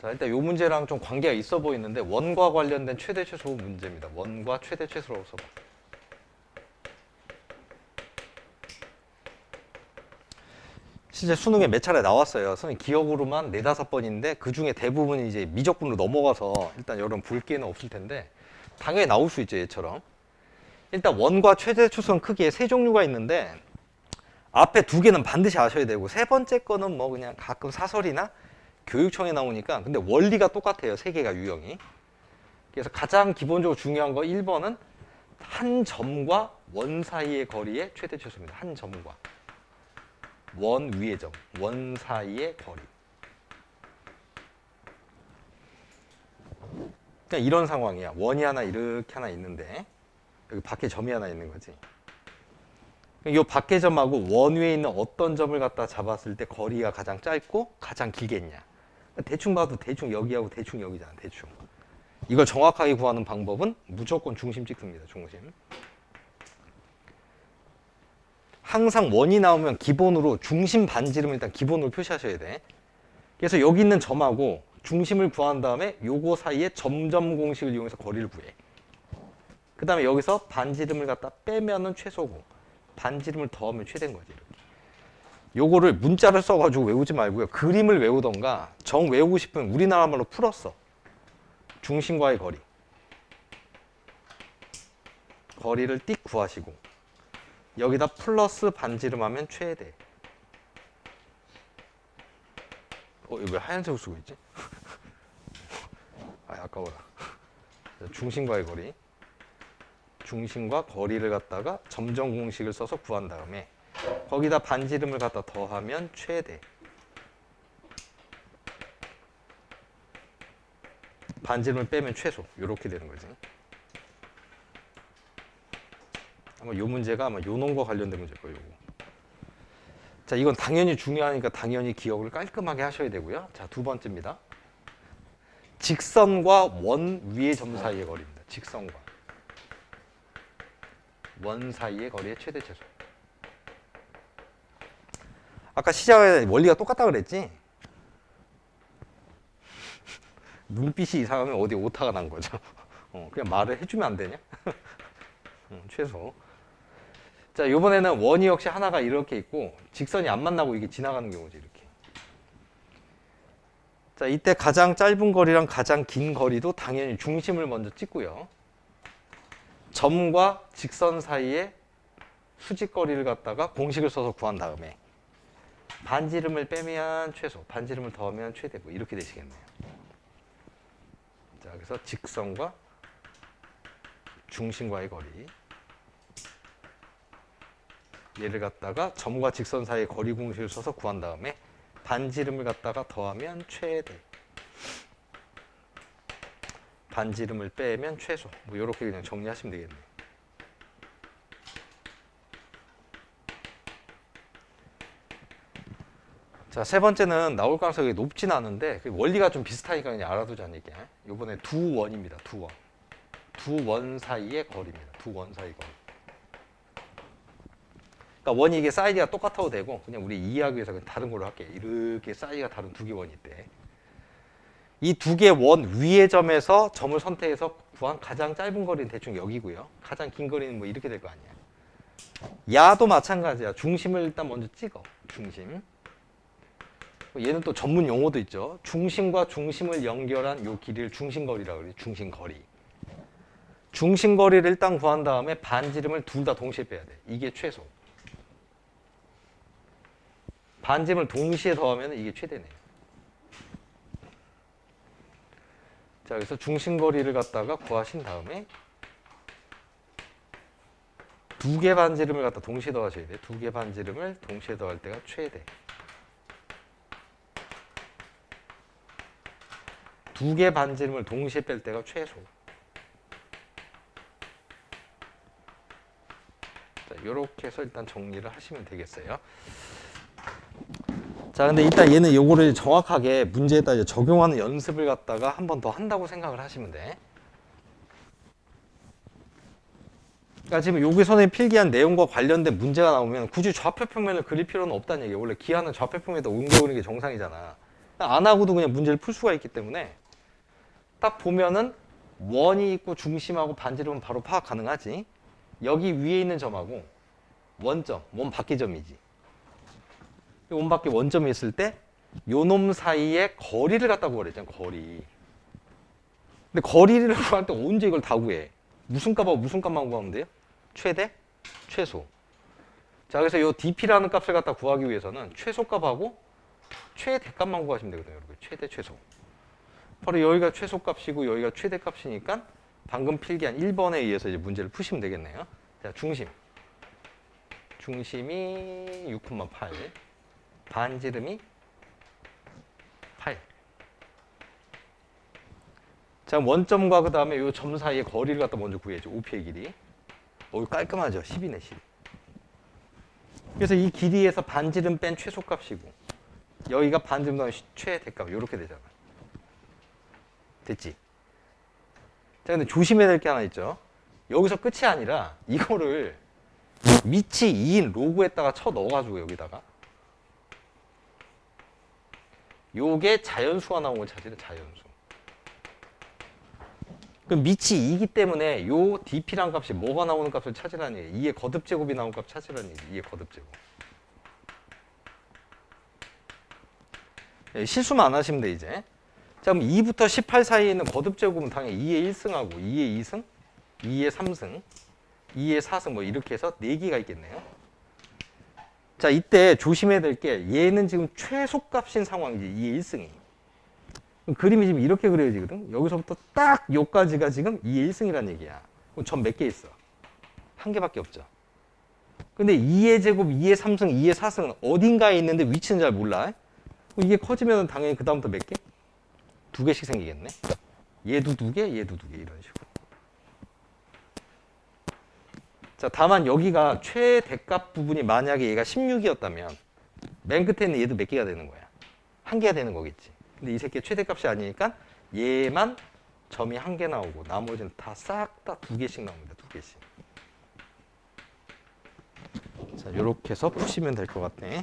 자, 일단 이 문제랑 좀 관계가 있어 보이는데 원과 관련된 최대 최소 문제입니다. 원과 최대 최소라고 써봐. 실제 수능에 몇 차례 나왔어요. 선생님 기억으로만 4, 5번인데 그 중에 대부분이 이제 미적분으로 넘어가서 일단 여러분 볼 기회는 없을 텐데 당연히 나올 수 있죠, 얘처럼. 일단 원과 최대 최소는 크기에 세 종류가 있는데 앞에 2개는 반드시 아셔야 되고 세 번째 거는 뭐 그냥 가끔 사설이나 교육청에 나오니까 근데 원리가 똑같아요. 3개가 유형이. 그래서 가장 기본적으로 중요한 거 1번은 한 점과 원 사이의 거리의 최대 최소입니다. 한 점과 원 위의 점, 원 사이의 거리. 그냥 이런 상황이야. 원이 하나 이렇게 하나 있는데 여기 밖에 점이 하나 있는 거지. 이 밖의 점하고 원 위에 있는 어떤 점을 갖다 잡았을 때 거리가 가장 짧고 가장 길겠냐. 대충 봐도 대충 여기하고 대충 여기잖아. 대충. 이걸 정확하게 구하는 방법은 무조건 중심 찍습니다. 중심. 항상 원이 나오면 기본으로 중심 반지름을 일단 기본으로 표시하셔야 돼. 그래서 여기 있는 점하고 중심을 구한 다음에 요거 사이에 점점 공식을 이용해서 거리를 구해. 그 다음에 여기서 반지름을 갖다 빼면은 최소고 반지름을 더하면 최대인 거지. 이렇게. 요거를 문자를 써가지고 외우지 말고요. 그림을 외우던가 정 외우고 싶으면 우리나라 말로 풀었어. 중심과의 거리. 거리를 띡 구하시고 여기다 플러스 반지름 하면 최대. 이거 왜 하얀색을 쓰고 있지? 아까워라. 중심과의 거리. 중심과 거리를 갖다가 점정 공식을 써서 구한 다음에 거기다 반지름을 갖다 더하면 최대. 반지름을 빼면 최소. 이렇게 되는 거지. 아마 요 문제가 아마 요 놈과 관련된 문제일 거예요. 요거. 자, 이건 당연히 중요하니까 당연히 기억을 깔끔하게 하셔야 되고요. 자, 2번째입니다. 직선과 원 위의 점 사이의 거리입니다. 직선과 원 사이의 거리의 최대 최소. 아까 시작에 원리가 똑같다 그랬지? 눈빛이 이상하면 어디 오타가 난 거죠. 그냥 말을 해주면 안 되냐? 최소. 자, 이번에는 원이 역시 하나가 이렇게 있고 직선이 안 만나고 이게 지나가는 경우죠. 이렇게. 자, 이때 가장 짧은 거리랑 가장 긴 거리도 당연히 중심을 먼저 찍고요. 점과 직선 사이에 수직거리를 갖다가 공식을 써서 구한 다음에 반지름을 빼면 최소, 반지름을 더하면 최대, 뭐 이렇게 되시겠네요. 자, 그래서 직선과 중심과의 거리. 얘를 갖다가 점과 직선 사이의 거리 공식을 써서 구한 다음에 반지름을 갖다가 더하면 최대. 반지름을 빼면 최소. 뭐 이렇게 그냥 정리하시면 되겠네요. 자, 세 번째는 나올 가능성이 높진 않은데 원리가 좀 비슷하니까 그냥 알아두자는 얘기야. 이번에 두 원입니다. 두 원. 두 원 사이의 거리입니다. 두 원 사이 거리. 그러니까 원이 이게 사이즈가 똑같아도 되고 그냥 우리 이해하기 위해서 그냥 다른 걸로 할게요. 이렇게 사이즈가 다른 2개 원이 있대. 이 2개 원 위의 점에서 점을 선택해서 구한 가장 짧은 거리는 대충 여기고요. 가장 긴 거리는 뭐 이렇게 될 거 아니야. 야도 마찬가지야. 중심을 일단 먼저 찍어. 중심. 얘는 또 전문 용어도 있죠. 중심과 중심을 연결한 요 길이를 중심거리라고 그래요. 중심거리. 중심거리를 일단 구한 다음에 반지름을 둘 다 동시에 빼야 돼. 이게 최소. 반지름을 동시에 더하면 이게 최대네요. 자, 그래서 중심거리를 갖다가 구하신 다음에 2개 반지름을 갖다 동시에 더하셔야 돼요. 2개 반지름을 동시에 더할 때가 최대. 2개 반지름을 동시에 뺄 때가 최소. 자, 이렇게 해서 일단 정리를 하시면 되겠어요. 자, 근데 일단 얘는 요거를 정확하게 문제에다 이제 적용하는 연습을 갖다가 한 번 더 한다고 생각을 하시면 돼. 그러니까 지금 여기서는 필기한 내용과 관련된 문제가 나오면 굳이 좌표 평면을 그릴 필요는 없다는 얘기예요. 원래 기하는 좌표 평면에다 옮겨 그리는 게 정상이잖아. 안 하고도 그냥 문제를 풀 수가 있기 때문에 딱 보면은 원이 있고 중심하고 반지름은 바로 파악 가능하지. 여기 위에 있는 점하고 원점, 원 밖의 점이지. 원 밖에 원점이 있을 때 요 놈 사이에 거리를 갖다 구하랬잖아, 거리. 근데 거리를 구할 때 언제 이걸 다 구해? 무슨 값하고 무슨 값만 구하면 돼요? 최대, 최소. 자, 그래서 요 dp라는 값을 갖다 구하기 위해서는 최소값하고 최대값만 구하시면 되거든요, 여러분. 최대, 최소. 바로 여기가 최소값이고 여기가 최대값이니까 방금 필기한 1번에 의해서 이제 문제를 푸시면 되겠네요. 자, 중심. 중심이 6,8. 반지름이 8. 자, 원점과 그 다음에 이 점 사이의 거리를 갖다 먼저 구해야죠. OP의 길이. 깔끔하죠. 10이네, 10. 그래서 이 길이에서 반지름 뺀 최소값이고 여기가 반지름 더한 최대값 이렇게 되잖아. 됐지? 자, 근데 조심해야 될 게 하나 있죠. 여기서 끝이 아니라 이거를 밑이 2인 로그에다가 쳐 넣어가지고 여기다가 요게 자연수가 나온 걸 찾으래, 자연수. 그럼 밑이 2이기 때문에 요 dp란 값이 뭐가 나오는 값을 찾으라는 얘기예요. 2의 거듭제곱이 나온 값 찾으라는 얘기예요. 2의 거듭제곱. 네, 실수만 안 하시면 돼, 이제. 자, 그럼 2부터 18 사이에 있는 거듭제곱은 당연히 2의 1승하고 2의 2승, 2의 3승, 2의 4승 뭐 이렇게 해서 4개가 있겠네요. 자, 이때 조심해야 될 게 얘는 지금 최소값인 상황이지, 2의 1승이. 그림이 지금 이렇게 그려지거든. 여기서부터 딱 여기까지가 지금 2의 1승이라는 얘기야. 그럼 점 몇 개 있어? 한 개밖에 없죠. 근데 2의 제곱, 2의 3승, 2의 4승은 어딘가에 있는데 위치는 잘 몰라. 이게 커지면 당연히 그 다음부터 몇 개? 2개씩 생기겠네. 얘도 2개, 얘도 2개 이런 식으로. 자, 다만 여기가 최대값 부분이 만약에 얘가 16이었다면 맨 끝에 있는 얘도 몇 개가 되는 거야? 한 개가 되는 거겠지. 근데 이 새끼 최대값이 아니니까 얘만 점이 한 개 나오고 나머지는 다 싹 다 2개씩 나옵니다. 2개씩. 자, 이렇게 해서 푸시면 될 것 같네.